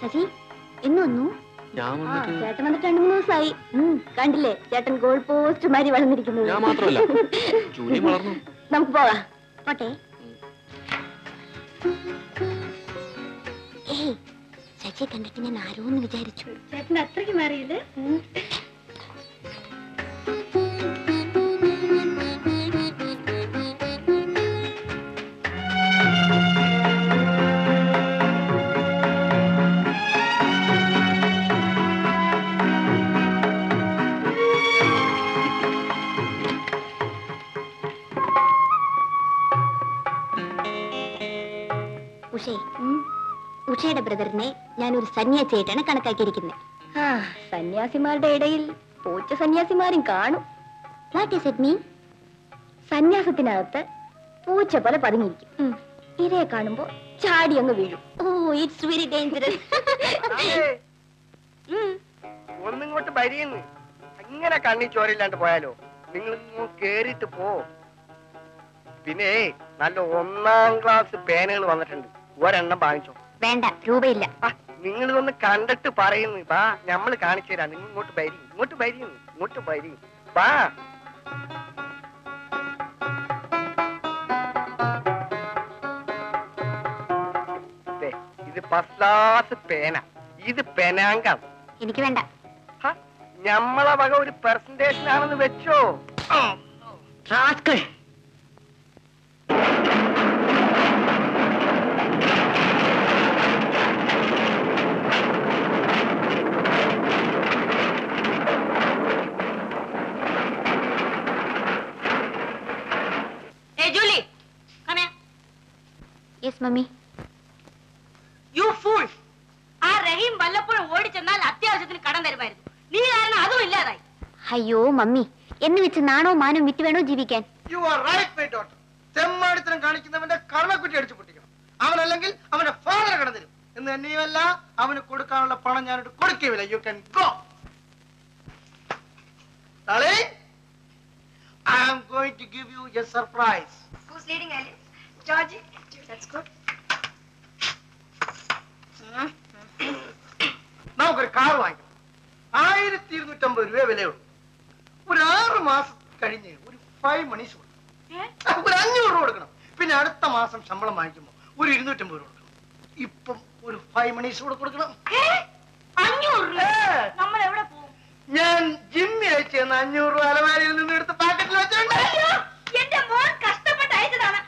ശശി എന്ന് വന്നു? ചേട്ടൻ വന്നിട്ട് 2-3 ദിവസമായി. കണ്ടില്ലേ ചേട്ടൻ ഗോൾ പോസ്റ്റ് മാരി വളർന്നിരിക്കുന്നത്. നമുക്ക് പോകാം. പോട്ടെ. ശശിയെ കണ്ടിട്ട് ഞാൻ ആരോന്ന് വിചാരിച്ചു. ചേട്ടൻ അത്രയ്ക്ക് മാറിയില്ലേ? ഉഷയുടെ ബ്രദറിനെ ഞാനൊരു സന്യാസിയായിട്ടാണ് കണക്കാക്കിയിരിക്കുന്നത്. സന്യാസിമാരുടെ ഇടയിൽ പൂച്ച സന്യാസിമാരും കാണും. What is it mean? സന്യാസത്തിനകത്ത് പൂച്ച പോലെ പതുങ്ങിയിരിക്കും. ഇരയെ കാണുമ്പോ ചാടി അങ്ങ് വീഴും. Oh, it's very dangerous. ഒന്നിങ്ങോട്ട് ഭരിയുന്നു. ഇങ്ങനെ കണ്ണി ചോരയില്ലാണ്ട് പോയാലോ? നിങ്ങൾ കേറിയിട്ട് പോ. പിന്നെ നല്ല 1ാം ക്ലാസ് പേനകൾ വന്നിട്ടുണ്ട്. ഒരെണ്ണം വാങ്ങിച്ചോ. വേണ്ട, രൂപയില്ല. നിങ്ങളിതൊന്ന് കണ്ടിട്ട് പറയുന്നു. വാ, ഞമ്മള് കാണിച്ചു തരാം. നിങ്ങൾ ഇങ്ങോട്ട് ഭരി, ഇങ്ങോട്ട് ഭരിയുന്നു, ഇങ്ങോട്ട് ഭരി. വാ. ഇത് ഫസ്റ്റ് ക്ലാസ് പേന. ഇത് പെനാങ്കം. എനിക്ക് വേണ്ട. ഞമ്മളെ വക ഒരു പെർസെന്റേഷൻ ആണെന്ന് വെച്ചോ. Yes, mommy. You fool! ആ റഹീം വല്ലപ്പോഴും ഓടിച്ചെന്നാൽ അത്യാവശ്യത്തിന് കടം തരുമായിരുന്നു. നീ കാരണം അതും ഇല്ലാതായി. അയ്യോ മമ്മി, എന്ന് വെച്ച് നാണോ മാനോ വിറ്റ് വേണോ ജീവിക്കാൻ? You are right, my daughter. തെമ്മാടിത്തരം കാണിക്കുന്നവന്റെ കർമ്മക്കുറ്റി അടിച്ചു പൊട്ടിക്കണം. അവനല്ലെങ്കിൽ അവന്റെ ഫാദർ കടം തരും എന്ന് തന്നെയുമല്ല, അവന് കൊടുക്കാനുള്ള പണം ഞാനിട്ട് കൊടുക്കുകയില്ല. You can go. Darling, I am going to give you a surprise. Who's leading, Alice? Georgie? That's good. നമുക്കൊരു കാർ വാങ്ങിക്കണം. 1250 രൂപ വിലയുള്ളൂ. ഒരു 6 മാസം കഴിഞ്ഞ് ഒരു 5 മണീസ് കൊടുക്കണം. ഒരു 500 രൂപ കൊടുക്കണം. പിന്നെ അടുത്ത മാസം ശമ്പളം വാങ്ങിക്കുമ്പോൾ ഒരു 250 രൂപ കൊടുക്കണം. ഇപ്പം ഒരു 5 മണീസ് കൂടെ കൊടുക്കണം. 500 രൂപ? നമ്മൾ എവിടെ പോകും? ഞാൻ ജിമ്മി അയച്ചു തന്ന 500 രൂപ അലമാരിയിൽ നിന്ന് എടുത്ത് പാക്കറ്റിൽ വെച്ചിട്ടുണ്ട്. എന്റെ മോൻ കഷ്ടപ്പെട്ട് അയച്ചതാണ്.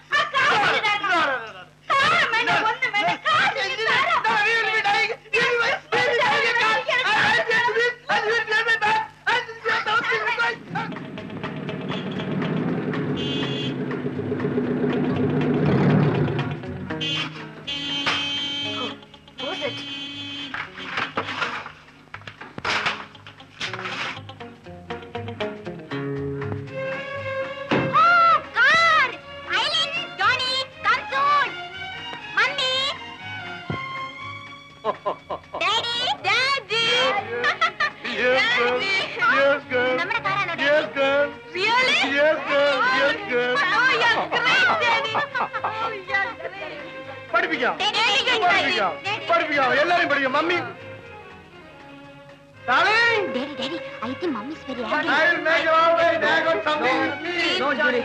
എല്ലാരും പഠിക്കാം. Mummy, darling, Daddy, I think mommy's very angry. I will make you always. I got something with me. No, Julie.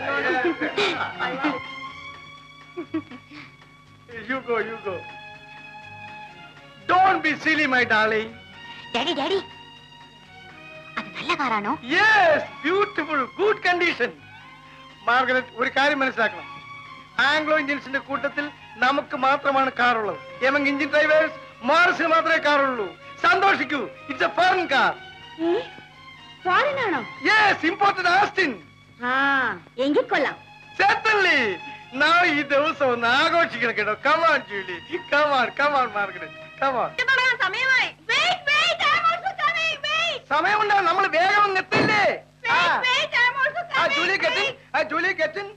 You go. Don't be silly, my darling. Daddy, അത് നല്ല കാറാണോ? Yes, beautiful, good condition. Margaret, ഒരു കാര്യം മനസ്സിലാക്കണം. Anglo ഇന്ത്യൻസിന്റെ കൂട്ടത്തിൽ നമുക്ക് മാത്രമാണ് കാറുള്ളത്. എമംഗ് ഇന്ത്യൻ ഡ്രൈവേഴ്സ് മാർസിന് മാത്രമേ കാറുള്ളൂ. സന്തോഷിക്കൂ. It's a foreign car. Foreign ആണോ? Yes, imported Austin. എങ്കിൽ കൊള്ളാം. Certainly. നാളെ ഈ ദിവസം ഒന്ന് ആഘോഷിക്കണം കേട്ടോ. Come on, Julie. Come on, Margaret. Come on. സമയമായി. Wait, I'm also coming. Wait. സമയമുണ്ടോ? നമ്മൾ വേഗം എത്തില്ലേ? Wait, I'm also coming. Julie, get in.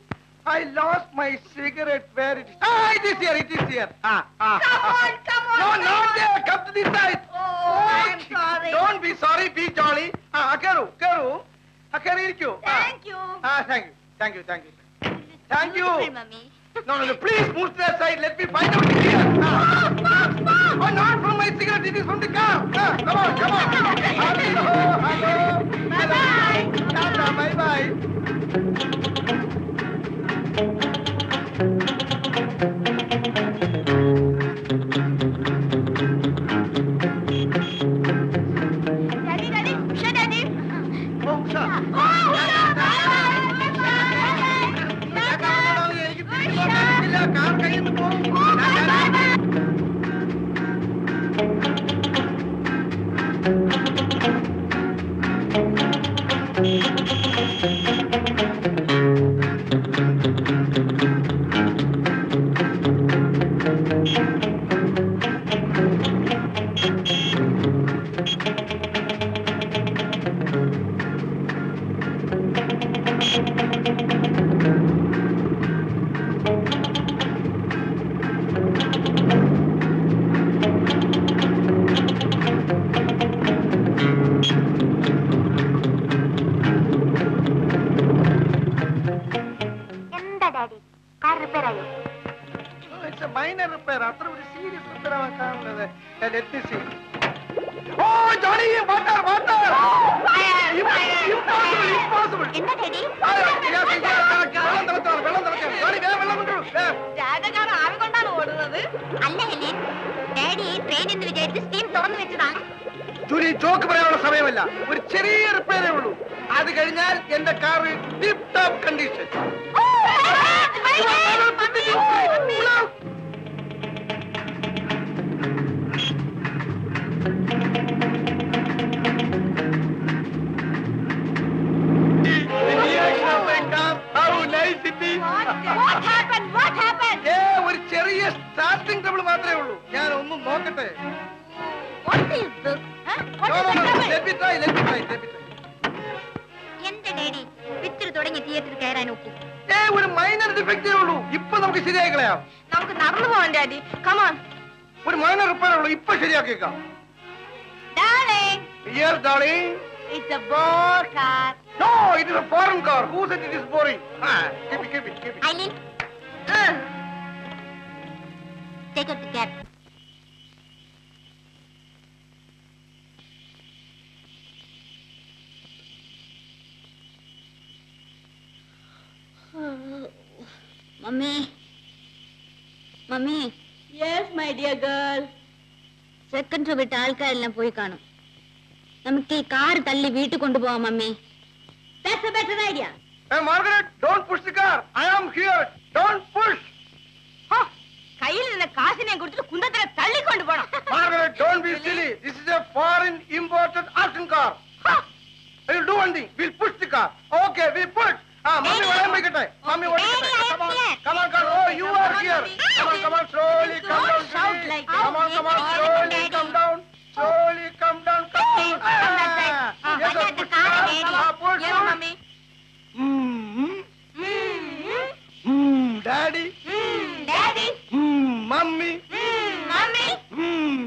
I lost my cigarette. Where it is? It is here. Come on. No, not there. Come to this side. Oh, I'm sorry. Don't be sorry. Be jolly. Keru. Irikku. Thank you. Thank you. Mommy. No. Please move to that side. Let me find out here. Oh, not from my cigarette, it is from the car. Come on, come on. Hello, hello. Bye-bye. Tata, bye-bye. Daddy, Usha, Daddy. Oh, Usha. എനിക്ക് തിരിച്ചു പോകാൻ പറ്റില്ല. Car കയ്യിൽ നിന്ന് പോകും. It's a minor repair. After a serious repair, I can't let me see. Oh, Johnny, water, water! Impossible! എന്താ daddy? രാജകാരൻ ആവി കൊണ്ടാണ് ഓടുന്നത്. അല്ല ഹെലൻ, ഡാഡി ട്രെയിൻ എന്ന് വിചാരിച്ച് സ്റ്റീം തുറന്നു വെച്ചതാണ്. ജൂലി, ചോക്ക് പറയാനുള്ള സമയമല്ല. ഒരു ചെറിയ റിപ്പയറേ ഉള്ളൂ. അത് കഴിഞ്ഞാൽ എന്റെ കാർ ടിപ് ടോപ്പ് കണ്ടീഷൻ. ഒരു ചെറിയ സ്റ്റാർട്ടിംഗ് ട്രബിൾ മാത്രമേ ഉള്ളൂ. ഞാൻ ഒന്നും നോക്കട്ടെ. എന്റെ ഡാഡി പിക്ചർ തുടങ്ങി തിയേറ്ററിൽ കയറാൻ നോക്കൂ. ഒരു മൈനർ ഡിഫക്റ്റേ ഉള്ളൂ. ഇപ്പൊ നമുക്ക് ശരിയായി കളയാം. നമുക്ക് നടന്നു പോവാൻ ഡാഡി. കമോൺ. ഒരു മൈനർ റിപ്പയർ ഉള്ളൂ. ഇപ്പൊ ശരിയാക്കിയേക്കാം. Darling. Yes, darling. It's a bore car. No, it is a foreign car. Who said it is boring? Keep it. Eileen, take her to cab. Mummy. Yes, my dear girl. Second show വിട്ട ആൾക്കാരെല്ലാം പോയി കാണും. നമുക്ക് ഈ car തള്ളി വീട്ടിൽ കൊണ്ടുപോവാം mummy. That's a better idea. Hey, Margaret, don't push the car. I am here. Don't push. കയ്യിൽ നിന്ന് കാശിനെ കൊടുത്തിട്ട് കുന്തത്തിനെ തള്ളിക്കൊണ്ട് പോണം. Margaret, don't be silly. This is a foreign imported auction car. We'll do one thing. We'll push the car. Okay, we push. Mommy, what am I getting? Mommy, what am I getting? Come on. Oh, you are here. Come on, slowly come down. Shout like that. Come on, slowly come down. Slowly come down. Yes, push the car. Push. Yes, mommy. Daddy. Daddy. Mummy. Mommy.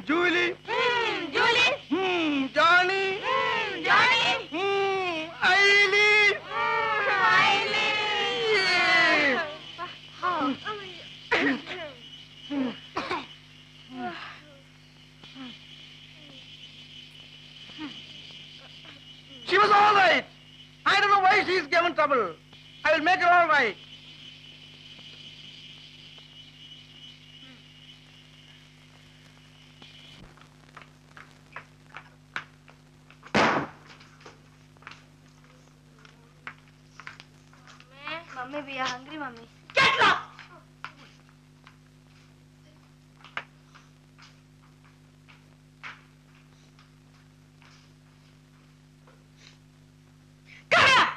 Julie. Julie. Johnny. Johnny. Eileen. She was all right. I don't know why she's given trouble. I will make her all right. Mummy, we are hungry, Mummy. Get lost. Come here.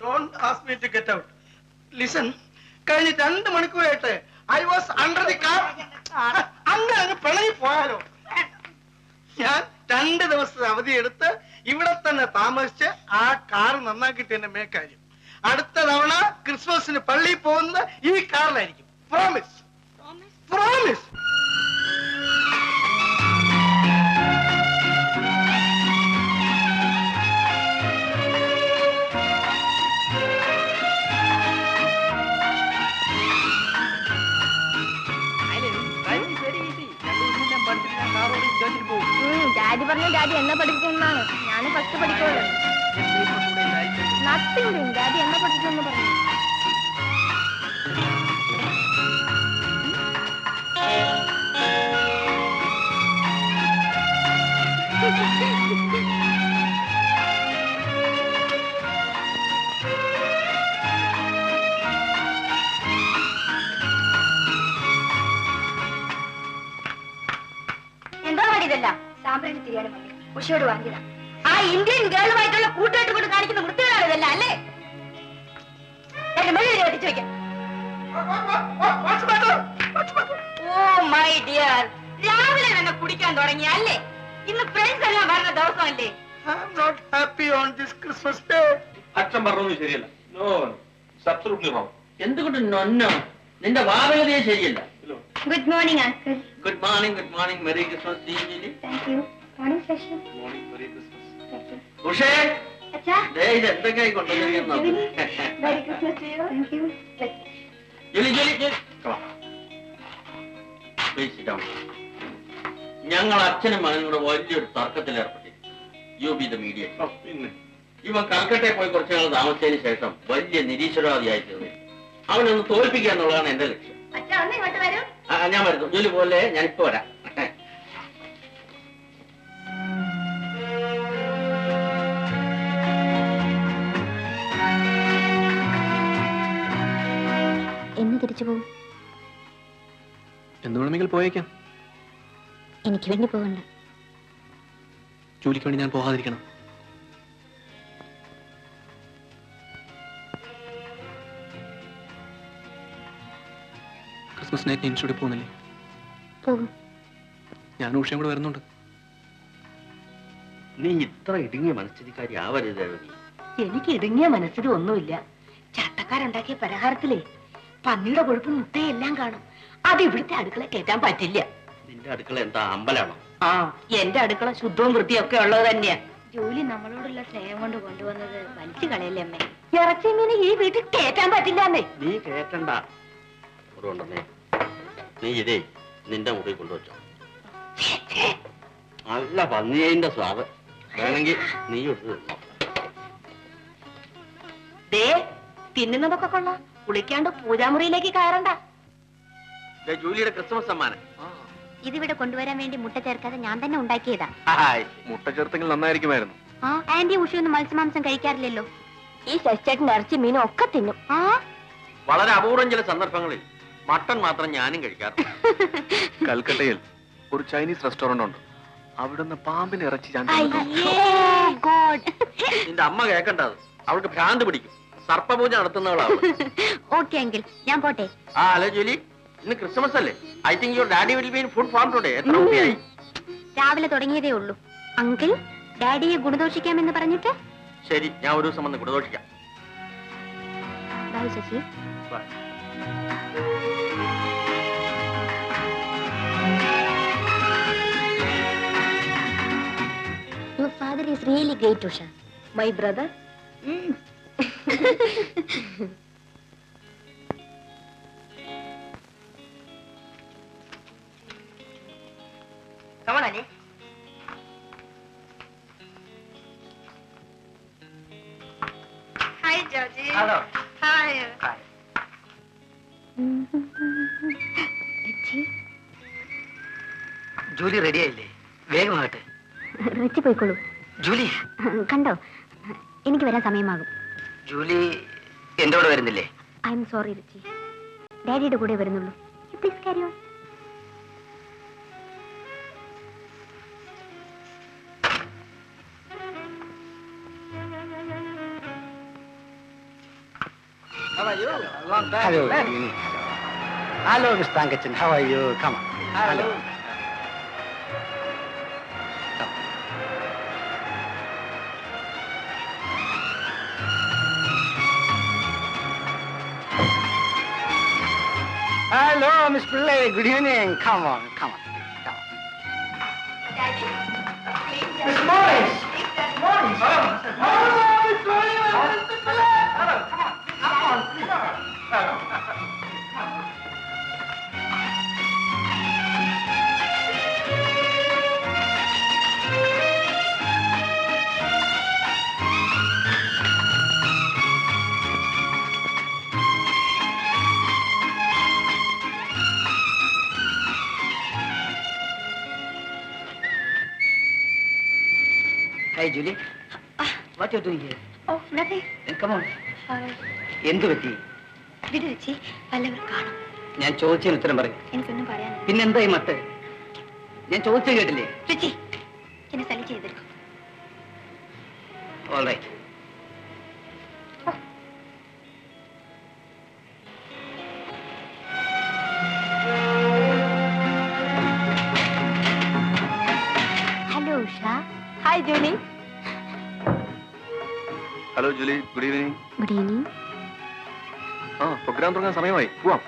Don't ask me to get out. Listen, കഴിഞ്ഞ 2 മണിക്കൂറായിട്ട് I was under the car. അങ്ങ് പിണങ്ങി പോയാലോ? ഞാൻ 2 ദിവസത്തെ അവധി എടുത്ത് ഇവിടെ തന്നെ താമസിച്ച് ആ കാർ നന്നാക്കിട്ട് എന്നെ മേക്കാര്യം. അടുത്ത തവണ ക്രിസ്മസിന് പള്ളിയിൽ പോകുന്നത് ഈ കാറിലായിരിക്കും. പ്രോമിസ്. പ്രോമിസ്. പറഞ്ഞ ഡാഡി എന്നെ പഠിപ്പിക്കുന്നതാണ്. ഞാൻ ഫസ്റ്റ് പഠിക്കുള്ളൂ. നത്തിങ്, ഡാഡി എന്നെ പഠിക്കുമെന്ന് പറഞ്ഞു. എന്താ പാടിയതല്ല? സാമ്പ്രാണി തിരിയാനും മതി. ഉഷയോട് വാങ്ങിയതാ. ആ ഇന്ത്യൻ ഗേളുമായിട്ടുള്ള കൂട്ടുകെട്ട് കൊണ്ട് കാണിക്കുന്ന വൃത്തികളാണ് ഇതല്ല അല്ലേ? ഓ മൈ ഡിയർ, രാവിലെ തന്നെ കുടിക്കാൻ തുടങ്ങി അല്ലേ? ഇന്ന് ഫ്രണ്ട്സ് എല്ലാം വരുന്ന ദിവസമല്ലേ? I'm not happy on this Christmas day. അച്ഛൻ പറഞ്ഞത് ശരിയല്ല. No, it's absolutely wrong. എന്തുകൊണ്ട് നൊന്നോ? നിന്റെ വാദഗതിയെ ശരിയല്ല. Good morning uncle. Good morning, merry Christmas. Thank you. Morning session. Merry Christmas. Thank you. ഉഷേ, അച്ഛാ, ദേ ഇത് എന്തൊക്കെയായി കൊണ്ടുവന്നിരിക്കുന്നത്? Merry Christmas to you. Thank you. ജോലി. Please sit down. ഞങ്ങൾ അച്ഛനും മകനും കൂടെ വലിയൊരു തർക്കത്തിൽ ഏർപ്പെട്ടിരിക്കും. You be the mediator. ഇവൻ കൽക്കട്ടയിൽ പോയി കുറച്ചു നാൾ താമസിച്ചതിന് ശേഷം വലിയ നിരീശ്വരവാദിയായി തീർന്നു. അവനൊന്ന് തോൽപ്പിക്കുക എന്നുള്ളതാണ് എന്റെ ലക്ഷ്യം. അച്ഛാ, ഒന്ന് ഇങ്ങോട്ട് വരൂ. ഞാൻ വരുന്നു. ജോലി പോലെ ഞാനിപ്പോ വരാം. എന്ന് തിരിച്ചു പോകും. എന്ത് വേണമെങ്കിൽ പോയേക്കാം. എനിക്ക് വേണ്ടി പോകണ്ട. ജോലിക്ക് വേണ്ടി ഞാൻ പോകാതിരിക്കണം. ക്രിസ്മസ് നൈറ്റ് ഇൻസ്റ്റിറ്റ്യൂട്ടിൽ പോകുന്നില്ലേ? പോകും. ഞാൻ ഉഷയും കൂടെ വരുന്നുണ്ട്. നീ ഇത്ര ഇടുങ്ങിയ മനസ്ഥിതിക്കാരി ആവരുത്. എനിക്ക് ഇടുങ്ങിയ മനസ്സിലും ഒന്നുമില്ല. ചട്ടക്കാരുണ്ടാക്കിയ പലഹാരത്തിലേ പന്നിയുടെ കൊഴുപ്പും മുട്ടയും എല്ലാം കാണും. അത് ഇവിടുത്തെ അടുക്കള കയറ്റാൻ പറ്റില്ല. നിന്റെ അടുക്കള എന്താ അമ്പലാണോ? ആ, എന്റെ അടുക്കള ശുദ്ധവും വൃത്തിയൊക്കെ ഉള്ളത് തന്നെയാ. ജോലി നമ്മളോടുള്ള സ്നേഹം കൊണ്ട് കൊണ്ടുവന്നത് വലിച്ചു കളയല്ലേ അമ്മേ? ഇറച്ചി മീന് ഈ വീട്ടിൽ കയറ്റാൻ പറ്റില്ലെന്നേ. നീ കേട്ടണ്ട. നീ ഇതേ നിന്റെ മുറിയിൽ കൊണ്ടുവച്ചോ. നല്ല പന്നിയതിന്റെ സ്വാദ്. വേണമെങ്കിൽ നീ എടുത്ത് തിന്നോ. ദേ, തിന്നുന്നതൊക്കെ കൊള്ളാം. കുളിക്കാണ്ട് പൂജാമുറിയിലേക്ക് കയറണ്ട. ജൂലിയുടെ ക്രിസ്മസ് സമ്മാനം. ഇതിവിടെ കൊണ്ടുവരാൻ വേണ്ടി മുട്ട ചേർക്കാതെ ഞാൻ തന്നെ ഉണ്ടാക്കിയതാ. മുട്ട ചേർത്തെങ്കിൽ നന്നായിരിക്കുമായിരുന്നു. ആ, ആന്റി ഉഷയൊന്നും മത്സ്യമാംസം കഴിക്കാറില്ലല്ലോ. ഈ ശശിച്ചേട്ടൻ ഇറച്ചി മീനും ഒക്കെ തിന്നും. ആ, വളരെ അപൂർവം ചില സന്ദർഭങ്ങളിൽ മട്ടൺ മാത്രം ഞാനും കഴിക്കാറുണ്ട്. കൽക്കട്ടയിൽ ഒരു ചൈനീസ് റെസ്റ്റോറന്റ് ഉണ്ട്. അവിടുന്ന് പാമ്പിന് ഇറച്ചി നിന്റെ അമ്മ കേൾക്കണ്ടത്. അവൾക്ക് ഭ്രാന്ത് പിടിക്കും. സർപ്പപൂജ നടത്തുന്നവളാണ്. ഓക്കെ അങ്കിൾ, ഞാൻ പോട്ടെ. അല്ലേ ജോലി, ഇന്ന് ക്രിസ്മസ് അല്ലേ? I think your daddy will be in food form today. എത്ര രൂപയായി? രാവിലെ തുടങ്ങിയതേ ഉള്ളൂ. അങ്കിൾ, ഡാഡിയെ ഗുണദോഷിക്കാമെന്ന് പറഞ്ഞിട്ട്. ശരി, ഞാൻ ഒരു ദിവസം വന്ന് ഗുണദോഷിക്കാം. Bye Shashi. Bye. Your father is really great, Usha. My brother? Come on, Ali. Hi, Georgie. Hello. Hi. Hi. Julie ready ആയില്ലേ? വേഗം ആകട്ടെ. റിച്ചി പോയിക്കോളൂ. ജൂലി കണ്ടോ, എനിക്ക് വരാൻ സമയമാകും. ജൂലി എന്റെ കൂടെ വരുന്നില്ലേ? ഐ എം സോറി റിച്ചി, ഡാഡിയുടെ കൂടെ വരുന്നുള്ളൂ. Please carry on. How are you? Long time. Hello. Hello, Miss Tangachan. How are you? Come on. Hello. Hello, Miss Pillai. Good evening. Come on, come on. Come on. Daddy, please. Miss Morris. Morris. Hello. Hello, Miss Morris. Miss Pillai. Hello. Come on. Come on. Hello. Hi Julie. What you doing here? Oh nothing. Come on. എന്തു പറ്റി? വിട് ചേച്ചി, വല്ലവർ കാണും. ഞാൻ ചോദിച്ചതിന് ഉത്തരം പറയും. എനിക്കൊന്നും പറയാനില്ല. പിന്നെന്തായി മട്ട്? ഞാൻ ചോദിച്ചത് കേട്ടില്ലേ? രുചി എന്നെ സലി ചെയ്തെടുക്കും. All right. Hello Usha. Hi Julie. Hello Julie, good evening. Good evening. ആ, പ്രോഗ്രാം തുടങ്ങാൻ സമയമായി, പോവാം.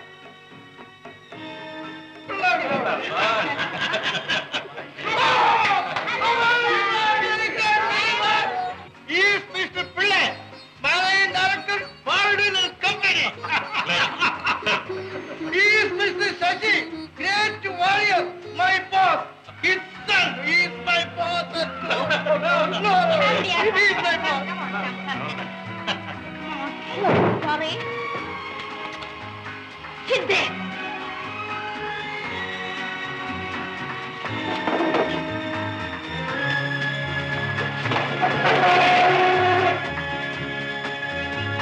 Sorry. Sit there.